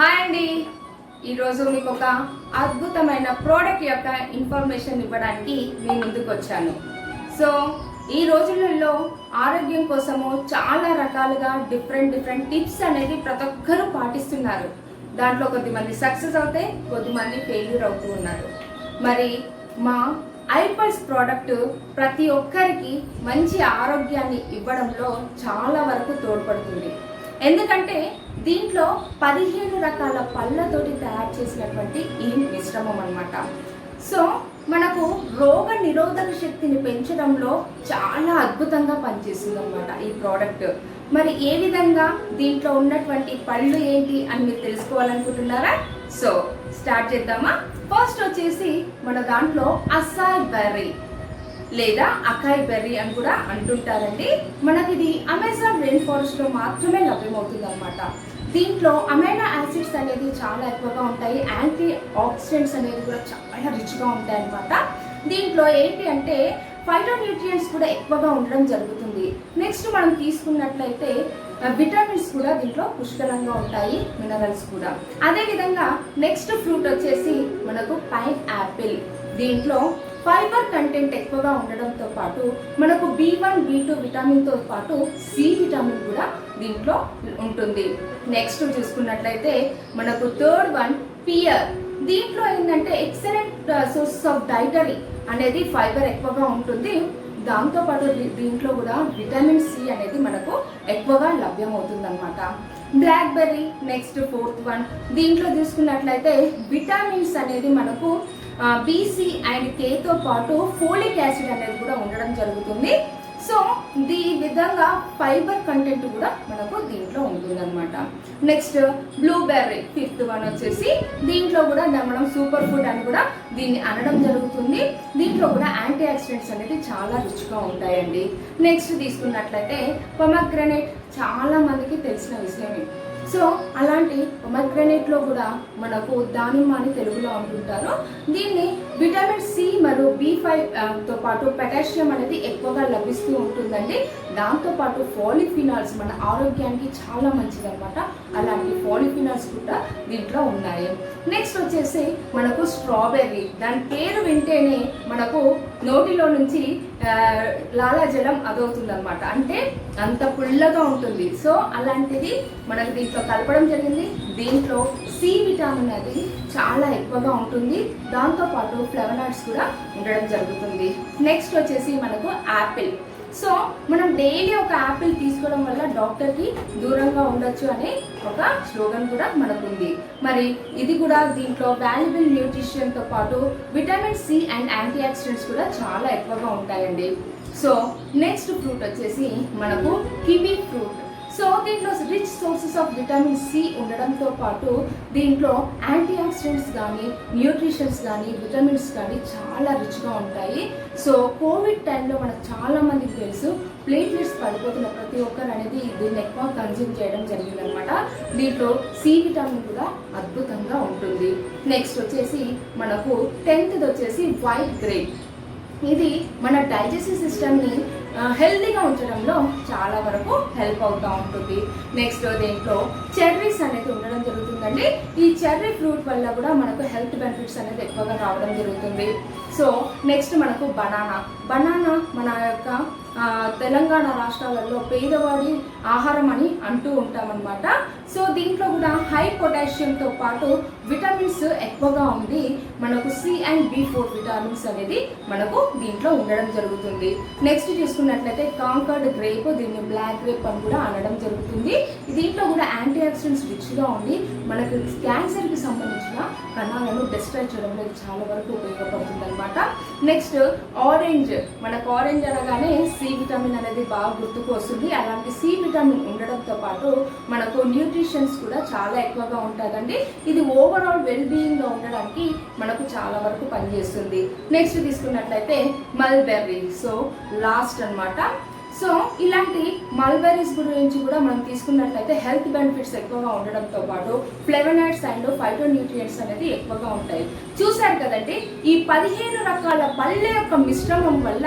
Hi అండి, ఈరోజు మీకు ఒక అద్భుతమైన ప్రోడక్ట్ యొక్క ఇన్ఫర్మేషన్ ఇవ్వడానికి మీ ముందుకు వచ్చాను. సో ఈ రోజులలో ఆరోగ్యం కోసము చాలా రకాలుగా డిఫరెంట్ టిప్స్ అనేది ప్రతి ఒక్కరూ పాటిస్తున్నారు. దాంట్లో కొద్దిమంది సక్సెస్ అవుతే కొద్దిమంది ఫెయిల్యూర్ అవుతూ ఉన్నారు. మరి మా ఐపల్స్ ప్రోడక్ట్ ప్రతి ఒక్కరికి మంచి ఆరోగ్యాన్ని ఇవ్వడంలో చాలా వరకు తోడ్పడుతుంది. ఎందుకంటే దీంట్లో 15 రకాల పళ్ళతోటి తయారు చేసినటువంటి ఈ మిశ్రమం అన్నమాట. సో మనకు రోగ నిరోధక శక్తిని పెంచడంలో చాలా అద్భుతంగా పనిచేస్తుంది అన్నమాట ఈ ప్రోడక్ట్. మరి ఏ విధంగా దీంట్లో ఉన్నటువంటి పళ్ళు ఏంటి అని మీరు తెలుసుకోవాలనుకుంటున్నారా? సో స్టార్ట్ చేద్దామా. ఫస్ట్ వచ్చేసి మన దాంట్లో అసాయ్ బెర్రీ లేదా అకాయ్ బెర్రీ అని కూడా అంటుంటారండి. మనకి ఇది అమెజాన్ రెయిన్ ఫారెస్ట్ లో మాత్రమే లభ్యమవుతుంది అనమాట. దీంట్లో అమైనో యాసిడ్స్ అనేది చాలా ఎక్కువగా ఉంటాయి, యాంటీ ఆక్సిడెంట్స్ అనేది కూడా చాలా రిచ్గా ఉంటాయి అనమాట. దీంట్లో ఏంటి అంటే ఫైటోన్యూట్రియంట్స్ కూడా ఎక్కువగా ఉండడం జరుగుతుంది. నెక్స్ట్ మనం తీసుకున్నట్లయితే విటమిన్స్ కూడా దీంట్లో పుష్కలంగా ఉంటాయి, మినరల్స్ కూడా. అదేవిధంగా నెక్స్ట్ ఫ్రూట్ వచ్చేసి మనకు పైన్ యాపిల్. దీంట్లో ఫైబర్ కంటెంట్ ఎక్కువగా ఉండడంతో పాటు మనకు B1, B2 విటమిన్తో పాటు సి విటమిన్ కూడా దీంట్లో ఉంటుంది. నెక్స్ట్ చూసుకున్నట్లయితే మనకు థర్డ్ వన్ పియర్. దీంట్లో ఏంటంటే ఎక్సలెంట్ సోర్సెస్ ఆఫ్ డైటరీ అనేది ఫైబర్ ఎక్కువగా ఉంటుంది. దాంతోపాటు దీంట్లో కూడా విటమిన్ సి అనేది మనకు ఎక్కువగా లభ్యమవుతుంది అనమాట. Blackberry next fourth one. దీంట్లో చూసుకున్నట్లయితే విటమిన్స్ అనేది మనకు బీసీ అండ్ కేతో పాటు ఫోలిక్ యాసిడ్ అనేది కూడా ఉండడం జరుగుతుంది. సో ఈ విధంగా ఫైబర్ కంటెంట్ కూడా మనకు దీంట్లో ఉంటుంది అనమాట. నెక్స్ట్ బ్లూబెర్రీ ఫిఫ్త్ వన్ వచ్చేసి దీంట్లో కూడా మనం సూపర్ ఫుడ్ అని కూడా దీన్ని అనడం జరుగుతుంది. దీంట్లో కూడా యాంటీ ఆక్సిడెంట్స్ అనేది చాలా రుచిగా ఉంటాయండి. నెక్స్ట్ తీసుకున్నట్లయితే పొమగ్రనేట్, చాలా మందికి తెలిసిన విషయమే. సో అలాంటి పొమగ్రనేట్లో కూడా మనకు దానిమ్మ అని తెలుగులో అంటుంటారు. దీన్ని విటమిన్ సి మరియు B5తో పాటు పొటాషియం అనేది ఎక్కువగా లభిస్తూ ఉంటుందండి. దాంతోపాటు ఫాలిఫినాల్స్ మన ఆరోగ్యానికి చాలా మంచిది అనమాట. అలాంటి ఫాలిఫినాల్స్ కూడా దీంట్లో ఉన్నాయి. నెక్స్ట్ వచ్చేసి మనకు స్ట్రాబెర్రీ. దాని పేరు వింటేనే మనకు నోటిలో నుంచి లాలాజలం అదవుతుంది అనమాట, అంటే అంత పుల్లగా ఉంటుంది. సో అలాంటిది మనకు దీంట్లో కలపడం జరిగింది. దీంట్లో సి విటమిన్ అది చాలా ఎక్కువగా ఉంటుంది. దాంతోపాటు ఫ్లేవనాయిడ్స్ కూడా ఉండడం జరుగుతుంది. నెక్స్ట్ వచ్చేసి మనకు యాపిల్. సో మనం డైలీ ఒక యాపిల్ తీసుకోవడం వల్ల డాక్టర్కి దూరంగా ఉండొచ్చు అనే ఒక స్లోగన్ కూడా మనకు ఉంది. మరి ఇది కూడా దీంట్లో వాల్యుబుల్ న్యూట్రిషన్తో పాటు vitamin C and antioxidants కూడా చాలా ఎక్కువగా ఉంటాయండి. సో నెక్స్ట్ ఫ్రూట్ వచ్చేసి మనకు కివీ ఫ్రూట్. సో దీంట్లో rich sources of vitamin C ఉండడంతో పాటు దీంట్లో యాంటీ ఆక్సిడెంట్స్ కానీ న్యూట్రిషన్స్ కానీ విటమిన్స్ కానీ చాలా రిచ్గా ఉంటాయి. సో కోవిడ్ టైంలో మనకు చాలా మందికి తెలుసు, ప్లేట్లెట్స్ పడిపోతున్న ప్రతి ఒక్కరు అనేది దీన్ని ఎక్కువ కన్జ్యూమ్ చేయడం జరిగిందనమాట. దీంట్లో సి విటమిన్ కూడా అద్భుతంగా ఉంటుంది. నెక్స్ట్ వచ్చేసి మనకు 10th వచ్చేసి వైట్ గ్రేప్. ఇది మన డైజెస్టివ్ సిస్టమ్ని హెల్తీగా ఉంచడంలో చాలా వరకు హెల్ప్ అవుతూ ఉంటుంది. నెక్స్ట్ దీంట్లో చెర్రీస్ అనేది ఉండడం జరుగుతుందండి. ఈ చెర్రీ ఫ్రూట్ వల్ల కూడా మనకు హెల్త్ బెనిఫిట్స్ అనేది ఎక్కువగా రావడం జరుగుతుంది. సో నెక్స్ట్ మనకు బనానా. మన యొక్క తెలంగాణ రాష్ట్రాలలో పేదవాడి ఆహారం అని అంటూ ఉంటామన్నమాట. సో దీంట్లో కూడా హై పొటాషియంతో పాటు విటమిన్స్ ఎక్కువగా ఉంది. మనకు సి అండ్ B4 విటమిన్స్ అనేది మనకు దీంట్లో ఉండడం జరుగుతుంది. నెక్స్ట్ చూసుకున్నట్లయితే కాంకర్డ్ గ్రేప్, దీన్ని బ్లాక్ గ్రేప్ అని కూడా అనడం జరుగుతుంది. దీంట్లో కూడా యాంటీ ఆక్సిడెంట్స్ రిచ్గా ఉండి మనకు క్యాన్సర్కి సంబంధించిన కణాలను డిస్ట్రాయ్ చేయడంలో చాలా వరకు ఉపయోగపడుతుంది అనమాట. Next orange. మనకు ఆరెంజ్ అనగానే సి విటమిన్ అనేది బాగా గుర్తుకు వస్తుంది. అలాంటి సి విటమిన్ ఉండడంతో పాటు మనకు న్యూట్రిషన్స్ కూడా చాలా ఎక్కువగా ఉంటుందండి. ఇది ఓవరాల్ వెల్ బీయింగ్గా ఉండడానికి మనకు చాలా వరకు పనిచేస్తుంది. నెక్స్ట్ తీసుకున్నట్లయితే మల్బెర్రీ. సో లాస్ట్ అనమాట. సో ఇలాంటి మల్బెర్రీస్ గురించి కూడా మనం తీసుకున్నట్లయితే హెల్త్ బెనిఫిట్స్ ఎక్కువగా ఉండడంతో పాటు ఫ్లేవనాయిడ్స్ అండ్ ఫైటోన్యూట్రియంట్స్ అనేది ఎక్కువగా ఉంటాయి. చూశారు కదండి, ఈ 15 రకాల పళ్ళ యొక్క మిశ్రమం వల్ల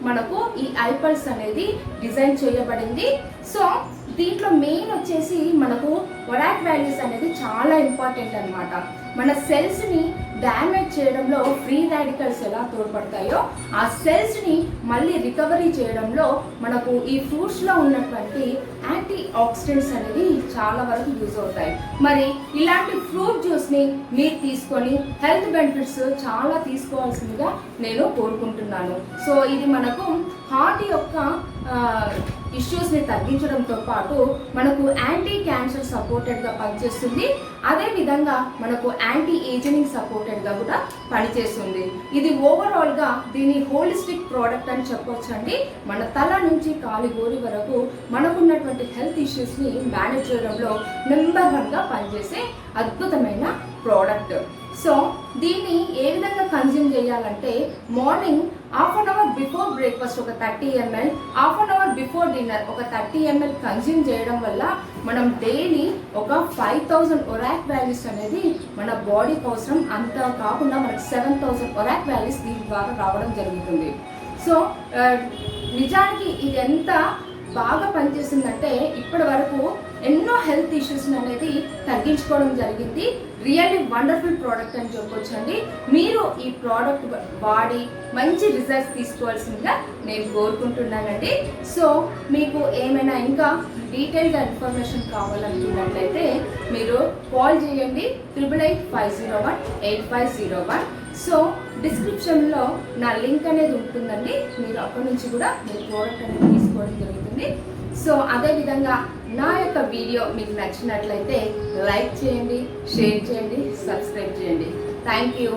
మనకు ఈ ఐపల్స్ అనేది డిజైన్ చేయబడింది. సో దీంట్లో మెయిన్ వచ్చేసి మనకు ఒరాక్ వాల్యూస్ అనేది చాలా ఇంపార్టెంట్ అన్నమాట. మన సెల్స్ని డ్యామేజ్ చేయడంలో ఫ్రీ రాడికల్స్ ఎలా తోడ్పడతాయో ఆ సెల్స్ని మళ్ళీ రికవరీ చేయడంలో మనకు ఈ ఫ్రూట్స్లో ఉన్నటువంటి యాంటీ ఆక్సిడెంట్స్ అనేది చాలా వరకు యూజ్ అవుతాయి. మరి ఇలాంటి ఫ్రూట్ జ్యూస్ని మీరు తీసుకొని హెల్త్ బెనిఫిట్స్ చాలా తీసుకోవాల్సిందిగా నేను కోరుకుంటున్నాను. సో ఇది మనకు హార్ట్ యొక్క ఇష్యూస్ని తగ్గించడంతో పాటు మనకు యాంటీ క్యాన్సర్ సపోర్టెడ్గా పనిచేస్తుంది. అదేవిధంగా మనకు యాంటీ ఏజింగ్ సపోర్టెడ్గా కూడా పనిచేస్తుంది. ఇది ఓవరాల్గా దీని హోలిస్టిక్ ప్రోడక్ట్ అని చెప్పొచ్చండి. మన తల నుంచి కాలి గోరి వరకు మనకున్నటువంటి హెల్త్ ఇష్యూస్ని మేనేజ్ చేయడంలో నెంబర్ 1గా పనిచేసే అద్భుతమైన ప్రోడక్ట్. సో దీన్ని ఏ విధంగా కన్జ్యూమ్ చేయాలంటే morning half an hour before breakfast ఒక 30 ml, half an hour before dinner ఒక 30 ml కన్జ్యూమ్ చేయడం వల్ల మనం డైలీ ఒక 5000 ఒరాక్ వాల్యూస్ అనేది మన బాడీకి అవసరం. అంత కాకుండా మనకు 7000 ఒరాక్ వాల్యూస్ దీని ద్వారా రావడం జరుగుతుంది. సో నిజానికి ఇది ఎంత బాగా పనిచేస్తుందంటే ఇప్పటి వరకు ఎన్నో హెల్త్ ఇష్యూస్ అనేది తగ్గించుకోవడం జరిగింది. రియల్లీ వండర్ఫుల్ ప్రోడక్ట్ అని చెప్పొచ్చండి. మీరు ఈ ప్రోడక్ట్ వాడి మంచి రిజల్ట్స్ తీసుకోవాల్సిందిగా నేను కోరుకుంటున్నానండి. సో మీకు ఏమైనా ఇంకా డీటెయిల్గా ఇన్ఫర్మేషన్ కావాలనుకున్నట్లయితే మీరు కాల్ చేయండి 8885018501. సో డిస్క్రిప్షన్లో నా లింక్ అనేది ఉంటుందండి. మీరు అక్కడి నుంచి కూడా మీరు ప్రోడక్ట్ అనేది తీసుకోవడం జరుగుతుంది. సో అదేవిధంగా నా యొక్క వీడియో మీకు నచ్చినట్లయితే లైక్ చేయండి, షేర్ చేయండి, సబ్స్క్రైబ్ చేయండి. Thank you.